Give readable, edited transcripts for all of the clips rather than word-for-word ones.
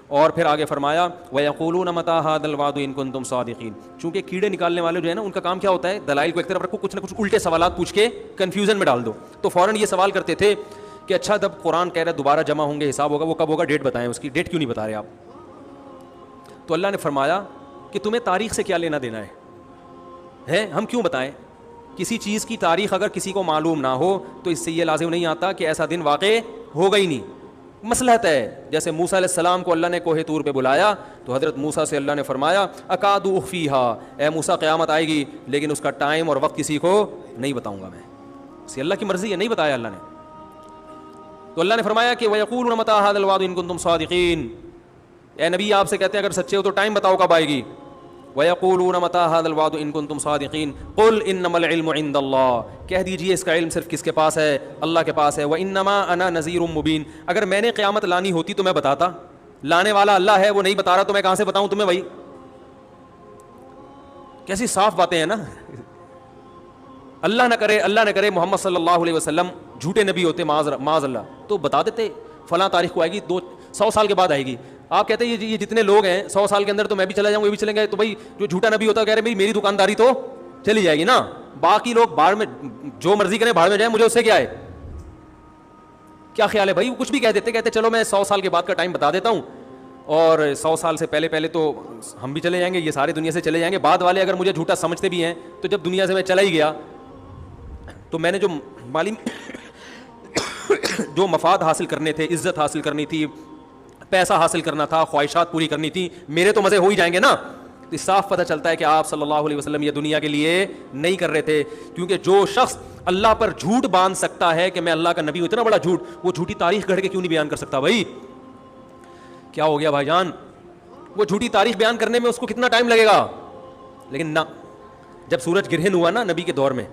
اور پھر آگے فرمایا وَيَقُولُونَ مَتَىٰ هَٰذَا الْوَعْدُ إِن كُنتُمْ صَادِقِينَ. چونکہ کیڑے نکالنے والے جو ہے نا ان کا کام کیا ہوتا ہے, دلائل کو ایک طرف رکھو, کچھ نہ کچھ الٹے سوالات پوچھ کے کنفیوژن میں ڈال دو. تو فوراً یہ سوال کرتے تھے کہ اچھا جب قرآن کہہ رہا ہے دوبارہ جمع ہوں گے, حساب ہوگا, وہ کب ہوگا, ڈیٹ بتائیں, اس کی ڈیٹ کیوں نہیں بتا رہے آپ؟ تو اللہ نے فرمایا کہ تمہیں تاریخ سے کیا لینا دینا ہے, ہم کیوں بتائیں؟ کسی چیز کی تاریخ اگر کسی کو معلوم نہ ہو تو اس سے یہ لازم نہیں آتا کہ ایسا دن واقع ہوگا ہی نہیں. مصلحت ہے. جیسے موسیٰ علیہ السلام کو اللہ نے کوہ طور پہ بلایا تو حضرت موسیٰ سے اللہ نے فرمایا اکاد اخفیہا, اے موسیٰ قیامت آئے گی لیکن اس کا ٹائم اور وقت کسی کو نہیں بتاؤں گا میں. اسی اللہ کی مرضی ہے, نہیں بتایا اللہ نے. تو اللہ نے فرمایا کہ وَيَقُولُونَ مَتَىٰ هَٰذَا الْوَعْدُ إِن كُنتُمْ صَادِقِينَ, اے نبی آپ سے کہتے ہیں اگر سچے ہو تو ٹائم بتاؤ کب آئے گی. وَيَقُولُونَ مَتَىٰ هَٰذَا الْوَعْدُ إِن كُنتُمْ صَادِقِينَ قُلْ إِنَّمَا الْعِلْمُ عِندَ اللَّهِ, کہہ دیجئے اس کا علم صرف کس کے پاس ہے, اللہ کے پاس ہے. وَإِنَّمَا أَنَا نَذِيرٌ مُّبِينٌ, اگر میں نے قیامت لانی ہوتی تو میں بتاتا, لانے والا اللہ ہے, وہ نہیں بتا رہا تو میں کہاں سے بتاؤں تمہیں؟ بھائی کیسی صاف باتیں ہیں نا. اللہ نہ کرے محمد صلی اللہ علیہ وسلم جھوٹے نبی ہوتے, معاذ اللہ, تو بتا دیتے فلاں تاریخ کو آئے گی, 100 سال کے بعد آئے گی. آپ کہتے ہیں یہ جتنے لوگ ہیں 100 سال کے اندر تو میں بھی چلا جاؤں گا, یہ بھی چلیں گے. تو بھائی جو جھوٹا نبی ہوتا ہے کہہ رہے بھائی میری دکانداری تو چلی جائے گی نا, باقی لوگ باہر میں جو مرضی کریں باہر میں جائیں, مجھے اس سے کیا ہے, کیا خیال ہے بھائی. وہ کچھ بھی کہہ دیتے, کہتے چلو میں 100 سال کے بعد کا ٹائم بتا دیتا ہوں, اور 100 سال سے پہلے تو ہم بھی چلے جائیں گے, یہ سارے دنیا سے چلے جائیں گے. بعد والے اگر مجھے جھوٹا سمجھتے بھی ہیں تو جب دنیا سے میں چلا ہی گیا تو میں نے جو مالی جو مفاد حاصل کرنے تھے, عزت حاصل کرنی تھی, پیسہ حاصل کرنا تھا, خواہشات پوری کرنی تھی, میرے تو مزے ہو ہی جائیں گے نا. تو صاف پتہ چلتا ہے کہ آپ صلی اللہ علیہ وسلم یہ دنیا کے لیے نہیں کر رہے تھے. کیونکہ جو شخص اللہ پر جھوٹ باندھ سکتا ہے کہ میں اللہ کا نبی ہوں, اتنا بڑا جھوٹ, وہ جھوٹی تاریخ گھڑ کے کیوں نہیں بیان کر سکتا؟ بھائی کیا ہو گیا بھائی جان, وہ جھوٹی تاریخ بیان کرنے میں اس کو کتنا ٹائم لگے گا. لیکن نہ, جب سورج گرہن ہوا نا نبی کے دور میں,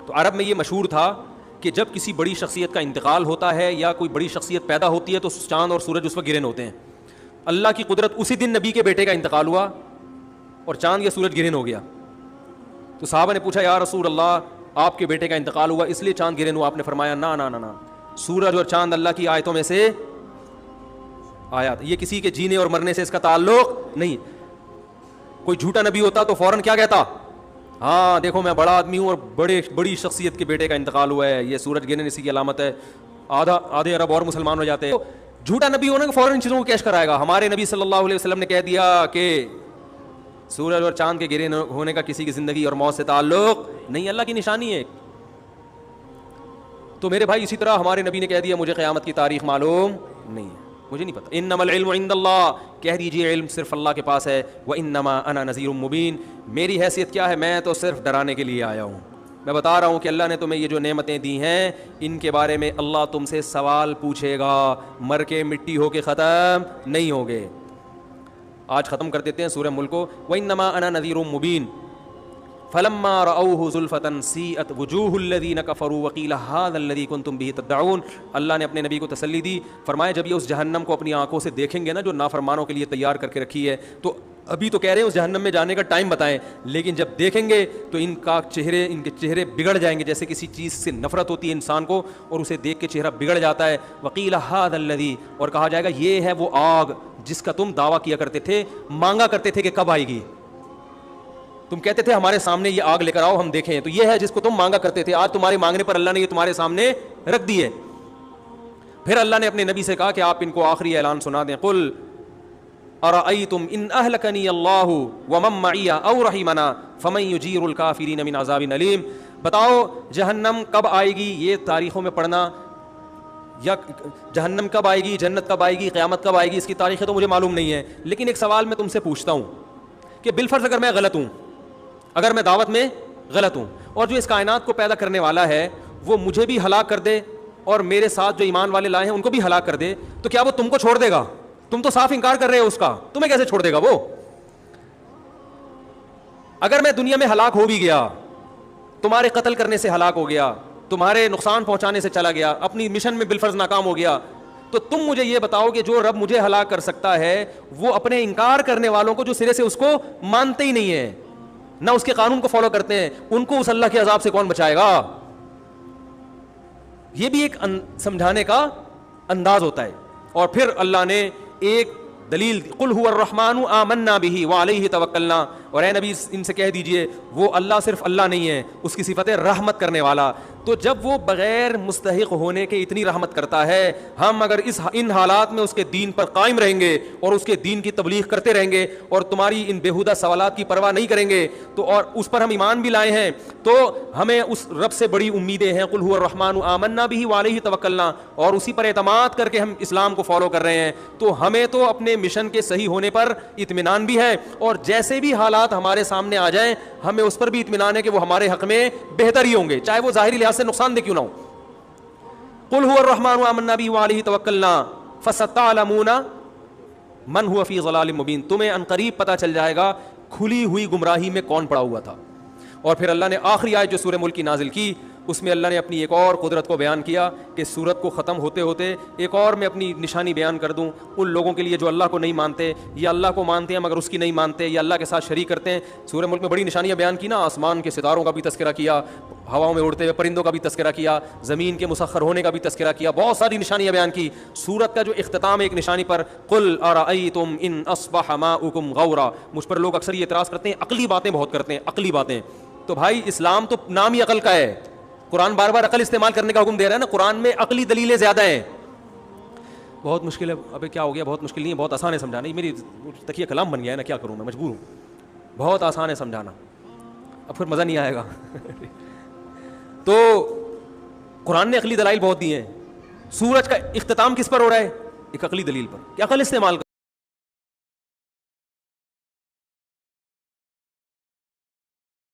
تو عرب میں یہ مشہور تھا کہ جب کسی بڑی شخصیت کا انتقال ہوتا ہے یا کوئی بڑی شخصیت پیدا ہوتی ہے تو چاند اور سورج اس وقت گرہن ہوتے ہیں. اللہ کی قدرت, اسی دن نبی کے بیٹے کا انتقال ہوا اور چاند یا سورج گرہن ہو گیا. تو صحابہ نے پوچھا یا رسول اللہ آپ کے بیٹے کا انتقال ہوا اس لیے چاند گرہن ہوا؟ آپ نے فرمایا نا نا نا نا, سورج اور چاند اللہ کی آیتوں میں سے آیات, یہ کسی کے جینے اور مرنے سے اس کا تعلق نہیں. کوئی جھوٹا نبی ہوتا تو فوراً کیا کہتا, ہاں دیکھو میں بڑا آدمی ہوں اور بڑی شخصیت کے بیٹے کا انتقال ہوا ہے, یہ سورج گرہن اسی کی علامت ہے, آدھے عرب اور مسلمان ہو جاتے ہیں. جھوٹا نبی ہونا کہ فوراً ان چیزوں کو کیش کرائے گا. ہمارے نبی صلی اللہ علیہ وسلم نے کہہ دیا کہ سورج اور چاند کے گرہن ہونے کا کسی کی زندگی اور موت سے تعلق نہیں, اللہ کی نشانی ہے. تو میرے بھائی اسی طرح ہمارے نبی نے کہہ دیا مجھے قیامت کی تاریخ معلوم نہیں ہے, مجھے نہیں پتا. انما العلم عند اللہ, کہہ دیجئے علم صرف اللہ کے پاس ہے. وانما انا نذیر مبین, میری حیثیت کیا ہے, میں تو صرف ڈرانے کے لیے آیا ہوں. میں بتا رہا ہوں کہ اللہ نے تمہیں یہ جو نعمتیں دی ہیں ان کے بارے میں اللہ تم سے سوال پوچھے گا, مر کے مٹی ہو کے ختم نہیں ہوگے. آج ختم کر دیتے ہیں سورہ ملک کو. وانما انا نذیر مبین فلما رأوه زلفة سیئت وجوہ الذین کفروا وقیل هذا الذی کنتم به تدعون. اللہ نے اپنے نبی کو تسلی دی, فرمایا جب یہ اس جہنم کو اپنی آنکھوں سے دیکھیں گے نا جو نافرمانوں کے لیے تیار کر کے رکھی ہے, تو ابھی تو کہہ رہے ہیں اس جہنم میں جانے کا ٹائم بتائیں, لیکن جب دیکھیں گے تو ان کے چہرے بگڑ جائیں گے. جیسے کسی چیز سے نفرت ہوتی ہے انسان کو اور اسے دیکھ کے چہرہ بگڑ جاتا ہے. وقیل هذا الذی, اور کہا جائے گا یہ ہے وہ آگ جس کا تم دعویٰ کیا کرتے تھے, مانگا کرتے تھے کہ کب آئے گی. تم کہتے تھے ہمارے سامنے یہ آگ لے کر آؤ ہم دیکھیں, تو یہ ہے جس کو تم مانگا کرتے تھے. آج تمہارے مانگنے پر اللہ نے یہ تمہارے سامنے رکھ دی ہے. پھر اللہ نے اپنے نبی سے کہا کہ آپ ان کو آخری اعلان سنا دیں. قل ارأیتم ان اہلکنی اللہ ومن معی او رحمنا فمن یجیر الکافرین من عذاب علیم. بتاؤ جہنم کب آئے گی, یہ تاریخوں میں پڑھنا, یا جہنم کب آئے گی, جنت کب آئے گی, قیامت کب آئے گی, اس کی تاریخیں تو مجھے معلوم نہیں ہے. لیکن ایک سوال میں تم سے پوچھتا ہوں کہ بالفرض اگر میں غلط ہوں, اگر میں دعوت میں غلط ہوں, اور جو اس کائنات کو پیدا کرنے والا ہے وہ مجھے بھی ہلاک کر دے اور میرے ساتھ جو ایمان والے لائے ہیں ان کو بھی ہلاک کر دے, تو کیا وہ تم کو چھوڑ دے گا؟ تم تو صاف انکار کر رہے ہو اس کا, تمہیں کیسے چھوڑ دے گا وہ؟ اگر میں دنیا میں ہلاک ہو بھی گیا, تمہارے قتل کرنے سے ہلاک ہو گیا, تمہارے نقصان پہنچانے سے چلا گیا, اپنی مشن میں بالفرض ناکام ہو گیا, تو تم مجھے یہ بتاؤ کہ جو رب مجھے ہلاک کر سکتا ہے وہ اپنے انکار کرنے والوں کو جو سرے سے اس کو مانتے ہی نہیں ہیں, نہ اس کے قانون کو فالو کرتے ہیں, ان کو اس اللہ کے عذاب سے کون بچائے گا؟ یہ بھی ایک سمجھانے کا انداز ہوتا ہے. اور پھر اللہ نے ایک دلیل قل هو الرحمن آمنا به وعلیہ توکلنا، اور اے نبی ان سے کہہ دیجئے وہ اللہ صرف اللہ نہیں ہے، اس کی صفت ہے رحمت کرنے والا. تو جب وہ بغیر مستحق ہونے کے اتنی رحمت کرتا ہے، ہم اگر ان حالات میں اس کے دین پر قائم رہیں گے اور اس کے دین کی تبلیغ کرتے رہیں گے اور تمہاری ان بیہودہ سوالات کی پرواہ نہیں کریں گے تو، اور اس پر ہم ایمان بھی لائے ہیں، تو ہمیں اس رب سے بڑی امیدیں ہیں. قل هو الرحمن آمنا به وعلیہ توکلنا، اور اسی پر اعتماد کر کے ہم اسلام کو فالو کر رہے ہیں. تو ہمیں تو اپنے مشن کے صحیح ہونے پر اطمینان بھی ہے، اور جیسے بھی حالات ہمارے سامنے آ جائیں ہمیں اس پر بھی اطمینان ہے کہ وہ ہمارے حق میں بہتر ہی ہوں گے، چاہے وہ ظاہری لحاظ سے نقصان دہ کیوں نہ ہو. قل هو الرحمن آمنا به وعلیہ توکلنا فستعلمون من هو فی ضلال مبین، تمہیں عنقریب پتہ چل جائے گا کھلی ہوئی گمراہی میں کون پڑا ہوا تھا. اور پھر اللہ نے آخری آیت جو سورہ ملک کی نازل کی، اس میں اللہ نے اپنی ایک اور قدرت کو بیان کیا کہ سورت کو ختم ہوتے ہوتے ایک اور میں اپنی نشانی بیان کر دوں ان لوگوں کے لیے جو اللہ کو نہیں مانتے یا اللہ کو مانتے ہیں مگر اس کی نہیں مانتے یا اللہ کے ساتھ شریک کرتے ہیں. سورہ ملک میں بڑی نشانیاں بیان کی نا، آسمان کے ستاروں کا بھی تذکرہ کیا، ہواؤں میں اڑتے ہوئے پرندوں کا بھی تذکرہ کیا، زمین کے مسخر ہونے کا بھی تذکرہ کیا، بہت ساری نشانیاں بیان کی. سورت کا جو اختتام ایک نشانی پر قل ارأیتم ان اصبح ماؤکم غورا، مجھ پر لوگ اکثر یہ اعتراض کرتے ہیں عقلی باتیں بہت کرتے ہیں، عقلی باتیں. تو بھائی اسلام تو نام ہی عقل کا ہے، قرآن بار بار عقل استعمال کرنے کا حکم دے رہا ہے نا، قرآن میں عقلی دلیلیں زیادہ ہیں. بہت مشکل ہے، ابھی کیا ہو گیا، بہت مشکل نہیں ہے، بہت آسان ہے سمجھانا. میری تکیہ کلام بن گیا ہے نا، کیا کروں میں، مجبور ہوں. بہت آسان ہے سمجھانا، اب پھر مزہ نہیں آئے گا. تو قرآن نے عقلی دلائل بہت دی ہیں. سورج کا اختتام کس پر ہو رہا ہے؟ ایک عقلی دلیل پر کہ عقل استعمال